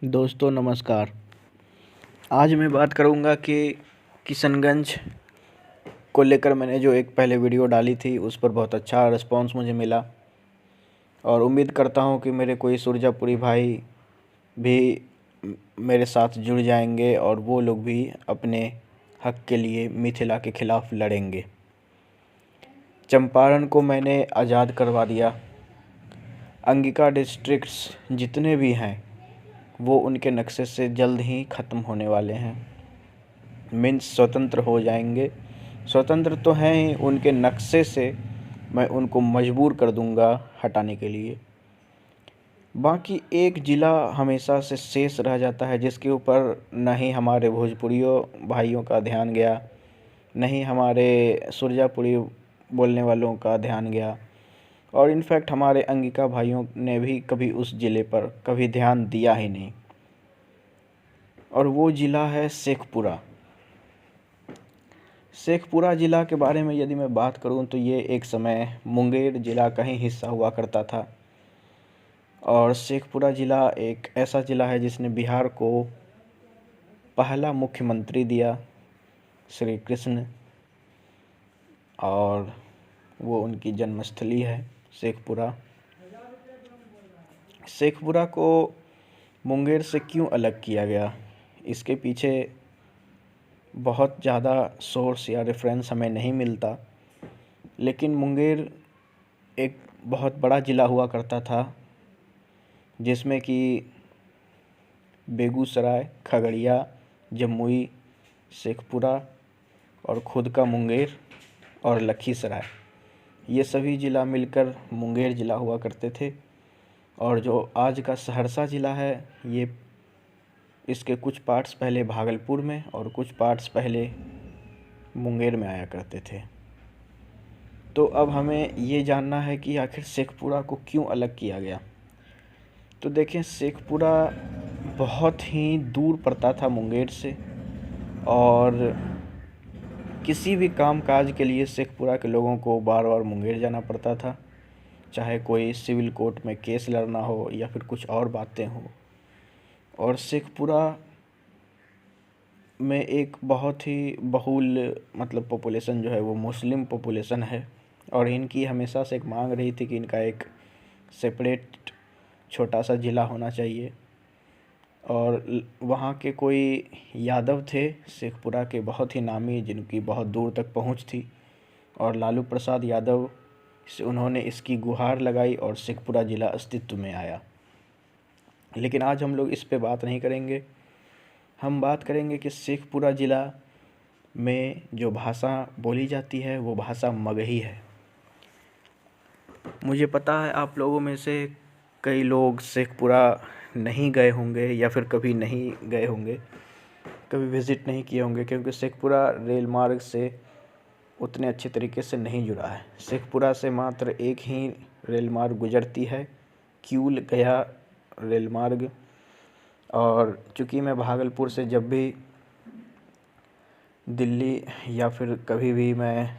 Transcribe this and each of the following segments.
दोस्तों नमस्कार। आज मैं बात करूंगा कि किशनगंज को लेकर मैंने जो एक पहले वीडियो डाली थी उस पर बहुत अच्छा रिस्पांस मुझे मिला और उम्मीद करता हूं कि मेरे कोई सुरजापुरी भाई भी मेरे साथ जुड़ जाएंगे और वो लोग भी अपने हक के लिए मिथिला के खिलाफ लड़ेंगे। चंपारण को मैंने आज़ाद करवा दिया। अंगिका डिस्ट्रिक्ट्स जितने भी हैं वो उनके नक्शे से जल्द ही ख़त्म होने वाले हैं। मीन्स स्वतंत्र हो जाएंगे। स्वतंत्र तो हैं ही, उनके नक्शे से मैं उनको मजबूर कर दूंगा हटाने के लिए। बाकी एक ज़िला हमेशा से शेष रह जाता है जिसके ऊपर न ही हमारे भोजपुरियों भाइयों का ध्यान गया, न ही हमारे सुरजापुरी बोलने वालों का ध्यान गया और इनफैक्ट हमारे अंगिका भाइयों ने भी कभी उस ज़िले पर कभी ध्यान दिया ही नहीं। और वो ज़िला है शेखपुरा। शेखपुरा ज़िला के बारे में यदि मैं बात करूं तो ये एक समय मुंगेर ज़िला का ही हिस्सा हुआ करता था और शेखपुरा ज़िला एक ऐसा ज़िला है जिसने बिहार को पहला मुख्यमंत्री दिया, श्री कृष्ण, और वो उनकी जन्मस्थली है शेखपुरा। शेखपुरा को मुंगेर से क्यों अलग किया गया, इसके पीछे बहुत ज़्यादा सोर्स या रेफरेंस हमें नहीं मिलता, लेकिन मुंगेर एक बहुत बड़ा ज़िला हुआ करता था जिसमें कि बेगूसराय, खगड़िया, जमुई, शेखपुरा और खुद का मुंगेर और लखीसराय, ये सभी ज़िला मिलकर मुंगेर ज़िला हुआ करते थे। और जो आज का सहरसा ज़िला है ये इसके कुछ पार्ट्स पहले भागलपुर में और कुछ पार्ट्स पहले मुंगेर में आया करते थे। तो अब हमें ये जानना है कि आखिर शेखपुरा को क्यों अलग किया गया। तो देखें, शेखपुरा बहुत ही दूर पड़ता था मुंगेर से और किसी भी काम काज के लिए शेखपुरा के लोगों को बार बार मुंगेर जाना पड़ता था, चाहे कोई सिविल कोर्ट में केस लड़ना हो या फिर कुछ और बातें हो। और शेखपुरा में एक बहुत ही बहुल मतलब पॉपुलेशन जो है वो मुस्लिम पॉपुलेशन है और इनकी हमेशा से एक मांग रही थी कि इनका एक सेपरेट छोटा सा ज़िला होना चाहिए। और वहाँ के कोई यादव थे शेखपुरा के बहुत ही नामी, जिनकी बहुत दूर तक पहुँच थी, और लालू प्रसाद यादव से उन्होंने इसकी गुहार लगाई और शेखपुरा ज़िला अस्तित्व में आया। लेकिन आज हम लोग इस पे बात नहीं करेंगे। हम बात करेंगे कि शेखपुरा ज़िला में जो भाषा बोली जाती है वो भाषा मगही है। मुझे पता है आप लोगों में से कई लोग शेखपुरा नहीं गए होंगे या फिर कभी नहीं गए होंगे, कभी विज़िट नहीं किए होंगे, क्योंकि शेखपुरा रेल मार्ग से उतने अच्छे तरीके से नहीं जुड़ा है। शेखपुरा से मात्र एक ही रेल मार्ग गुजरती है, किऊल गया रेल मार्ग। और चूँकि मैं भागलपुर से जब भी दिल्ली या फिर कभी भी मैं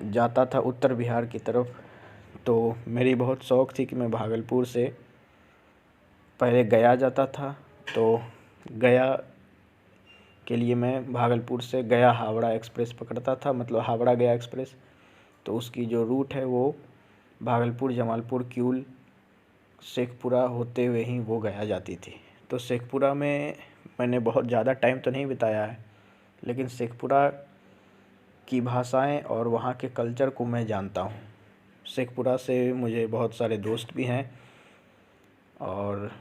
जाता था उत्तर बिहार की तरफ, तो मेरी बहुत शौक़ थी कि मैं भागलपुर से पहले गया जाता था। तो गया के लिए मैं भागलपुर से गया हावड़ा एक्सप्रेस पकड़ता था, मतलब हावड़ा गया एक्सप्रेस। तो उसकी जो रूट है वो भागलपुर, जमालपुर, किऊल, शेखपुरा होते हुए ही वो गया जाती थी। तो शेखपुरा में मैंने बहुत ज़्यादा टाइम तो नहीं बिताया है, लेकिन शेखपुरा की भाषाएं और वहाँ के कल्चर को मैं जानता हूँ। शेखपुरा से मुझे बहुत सारे दोस्त भी हैं और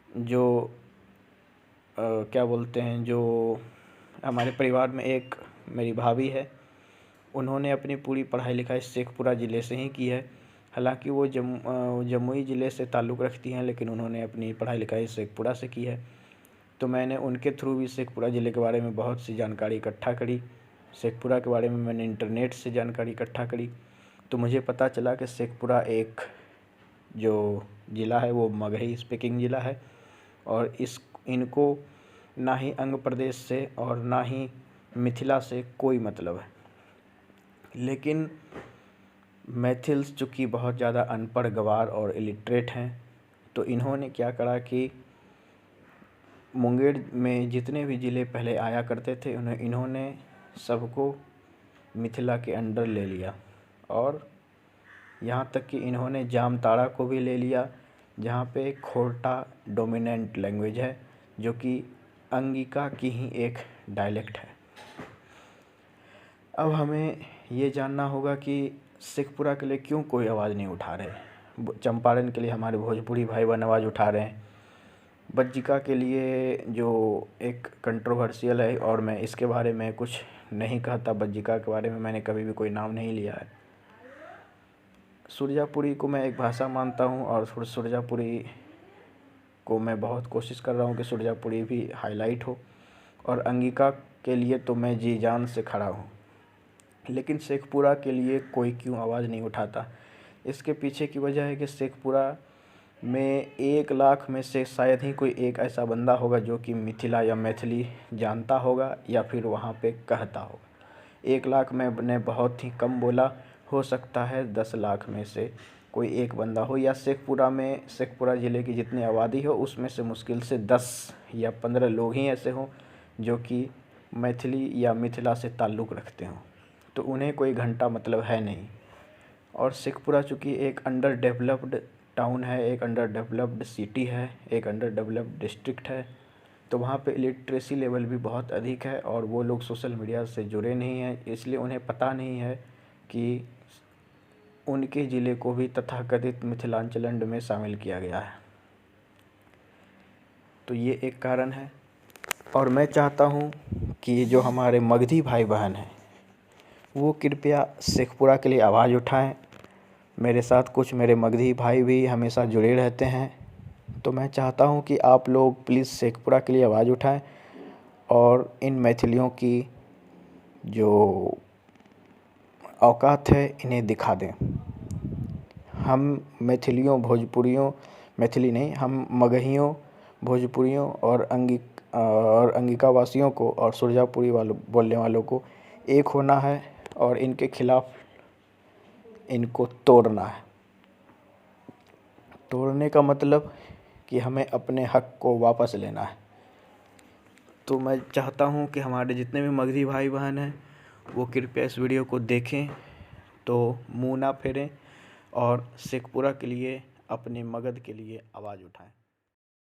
जो क्या बोलते हैं, जो हमारे परिवार में एक मेरी भाभी है, उन्होंने अपनी पूरी पढ़ाई लिखाई शेखपुरा ज़िले से ही की है। हालांकि वो जमुई ज़िले से ताल्लुक़ रखती हैं, लेकिन उन्होंने अपनी पढ़ाई लिखाई शेखपुरा से की है। तो मैंने उनके थ्रू भी शेखपुरा ज़िले के बारे में बहुत सी जानकारी इकट्ठा करी। शेखपुरा के बारे में मैंने इंटरनेट से जानकारी इकट्ठा करी, तो मुझे पता चला कि शेखपुरा एक जो ज़िला है वो मगही स्पीकिंग ज़िला है और इनको ना ही अंग प्रदेश से और ना ही मिथिला से कोई मतलब है। लेकिन मैथिल्स चूँकि बहुत ज़्यादा अनपढ़, गँवार और इलिटरेट हैं, तो इन्होंने क्या करा कि मुंगेर में जितने भी ज़िले पहले आया करते थे इन्होंने सबको मिथिला के अंडर ले लिया, और यहाँ तक कि इन्होंने जामताड़ा को भी ले लिया, जहाँ पे खोरटा डोमिनेंट लैंग्वेज है, जो कि अंगिका की ही एक डायलेक्ट है। अब हमें ये जानना होगा कि शेखपुरा के लिए क्यों कोई आवाज़ नहीं उठा रहे। चंपारण के लिए हमारे भोजपुरी भाई बहन आवाज़ उठा रहे हैं। बज्जिका के लिए जो एक कंट्रोवर्शियल है, और मैं इसके बारे में कुछ नहीं कहता, बज्जिका के बारे में मैंने कभी भी कोई नाम नहीं लिया है। सुरजापुरी को मैं एक भाषा मानता हूँ, और सुरजापुरी को मैं बहुत कोशिश कर रहा हूँ कि सुरजापुरी भी हाईलाइट हो, और अंगिका के लिए तो मैं जी जान से खड़ा हूँ। लेकिन शेखपुरा के लिए कोई क्यों आवाज़ नहीं उठाता? इसके पीछे की वजह है कि शेखपुरा में 1 लाख में से शायद ही कोई एक ऐसा बंदा होगा जो कि मिथिला या मैथिली जानता होगा या फिर वहाँ पे कहता होगा। 1 लाख मैंने बहुत ही कम बोला, हो सकता है 10 लाख में से कोई एक बंदा हो, या शेखपुरा ज़िले की जितनी आबादी हो उसमें से मुश्किल से 10 या 15 लोग ही ऐसे हों जो कि मैथिली या मिथिला से ताल्लुक़ रखते हों, तो उन्हें कोई घंटा मतलब है नहीं। और शेखपुरा चूँकि एक अंडर डेवलप्ड टाउन है, एक अंडर डेवलप्ड सिटी है, एक अंडर डेवलप्ड डिस्ट्रिक्ट है, तो वहाँ पे लिटरेसी लेवल भी बहुत अधिक है, और वो लोग सोशल मीडिया से जुड़े नहीं हैं, इसलिए उन्हें पता नहीं है कि उनके ज़िले को भी तथाकथित मिथिलांचल में शामिल किया गया है। तो ये एक कारण है। और मैं चाहता हूँ कि जो हमारे मगधी भाई बहन हैं वो कृपया शेखपुरा के लिए आवाज़ उठाएं। मेरे साथ कुछ मेरे मगधी भाई भी हमेशा जुड़े रहते हैं, तो मैं चाहता हूं कि आप लोग प्लीज़ शेखपुरा के लिए आवाज़ उठाएं और इन मैथिलियों की जो औकात है इन्हें दिखा दें। हम मैथिलियों भोजपुरियों मैथिली नहीं, हम मगहियों भोजपुरियों और अंगिका वासियों को और सुरजापुरी वालों बोलने वालों को एक होना है, और इनके खिलाफ़ इनको तोड़ना है। तोड़ने का मतलब कि हमें अपने हक को वापस लेना है। तो मैं चाहता हूं कि हमारे जितने भी मगधी भाई बहन हैं वो कृपया इस वीडियो को देखें, तो मुंह ना फेरें और शेखपुरा के लिए, अपने मगध के लिए आवाज़ उठाएं।